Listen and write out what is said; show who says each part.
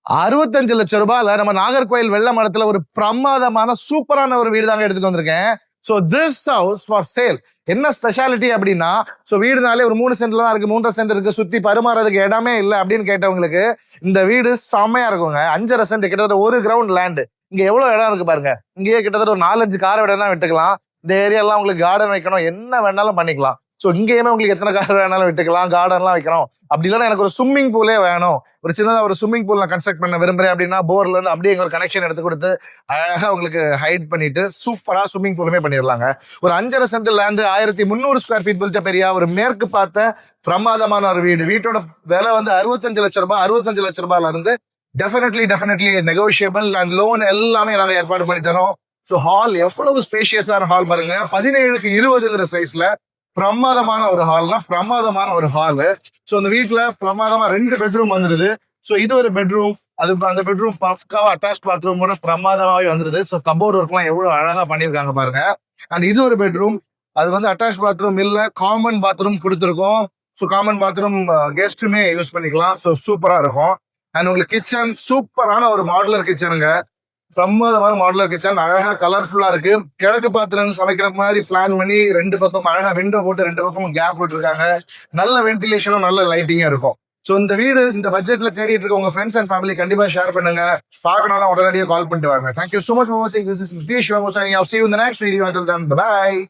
Speaker 1: 65 லட்சம் ரூபாயில நம்ம நாகர்கோயில் வெள்ள மடத்துல ஒரு பிரமாதமான சூப்பரான ஒரு வீடு தாங்க எடுத்துட்டு வந்திருக்கேன். So this house for sale. என்ன ஸ்பெஷாலிட்டி அப்படின்னா, சோ வீடுனாலே ஒரு 3 சென்ட்ல தான் இருக்கு, 3.5 சென்ட் இருக்கு, சுத்தி பருமாறதுக்கு இடமே இல்லை அப்படின்னு கேட்டவங்களுக்கு இந்த வீடு செம்மையா இருக்குங்க. 5.5 சென்ட், கிட்டத்தட்ட 1 கிரவுண்ட் லேண்ட். இங்க எவ்வளவு இடம் இருக்கு பாருங்க. இங்கேயே கிட்டத்தட்ட ஒரு 4-5 கார் வேணா விட்டுக்கலாம். இந்த ஏரியாலாம் உங்களுக்கு கார்டன் வைக்கணும், என்ன வேணாலும் பண்ணிக்கலாம். சோ இங்கேயுமே உங்களுக்கு எத்தனை கார் வேணாலும் விட்டுக்கலாம், கார்டன்லாம் வைக்கணும். அப்படி இல்லைன்னா எனக்கு ஒரு ஸ்விம்மிங் பூலே வேணும், ஒரு சின்னதா ஒரு ஸ்விம்மிங் பூல் நான் கன்ஸ்ட்ரக்ட் பண்ண விரும்புறேன் அப்படின்னா போர்ல இருந்து அப்படியே ஒரு கனெக்ஷன் எடுத்து கொடுத்து அழகா உங்களுக்கு ஹைட் பண்ணிட்டு சூப்பரா ஸ்விம்மிங் பூலுமே பண்ணிடலாங்க. ஒரு 5.5 cent land, 1300 square feet built பெரியா ஒரு மேற்கு பார்த்த பிரமாதமான ஒரு வீடு. வீட்டோட விலை வந்து 65 லட்சம் ரூபாய். 65 லட்சம் ரூபாயில இருந்து டெஃபினெட்லி நெகோஷியபிள் அண்ட் லோன் எல்லாமே நாங்க ஏற்பாடு பண்ணி தரோம். ஸோ ஹால் எவ்வளவு ஸ்பேஷியஸான ஹால் பாருங்க. 17க்கு 20ங்கிற சைஸ்ல பிரமாதமான ஒரு ஹால்னா பிரமாதமான ஒரு ஹாலு. ஸோ அந்த வீட்டுல பிரமாதமா 2 பெட்ரூம் வந்துருது. ஸோ இது ஒரு பெட்ரூம், அது அந்த பெட்ரூம் பக்காவா அட்டாச் பாத்ரூமோட பிரமாதமாவே வந்துருது. ஸோ கபோர்ட் ஒர்க்லாம் எவ்வளவு அழகா பண்ணிருக்காங்க பாருங்க. அண்ட் இது ஒரு பெட்ரூம், அது வந்து அட்டாச் பாத்ரூம் இல்ல, காமன் பாத்ரூம் கொடுத்துருக்கோம். ஸோ காமன் பாத்ரூம் கெஸ்ட்டுமே யூஸ் பண்ணிக்கலாம். ஸோ சூப்பரா இருக்கும். அண்ட் உங்களுக்கு கிச்சன் சூப்பரான ஒரு மாடுலர் கிச்சனுங்க. பிரமாதமான மாடுலர் கிச்சன், அழகா கலர்ஃபுல்லா இருக்கு. கிழக்கு பாத்திரம் சமைக்கிற மாதிரி பிளான் பண்ணி 2 பக்கம் அழகா விண்டோ போட்டு 2 பக்கம் கேப் போட்டுருக்காங்க. நல்ல வென்டிலேஷனும் நல்ல லைட்டிங்கும் இருக்கும். ஸோ இந்த வீடு இந்த பட்ஜெட்ல தேடிட்டு இருக்க உங்க ஃப்ரெண்ட்ஸ் அண்ட் ஃபேமிலி கண்டிப்பா ஷேர் பண்ணுங்க. பார்க்கணும்னா உடனடியாக கால் பண்ணிட்டு வாங்க. Thank you so much for watching. This is Nitish. See you in the next video. Until then, bye.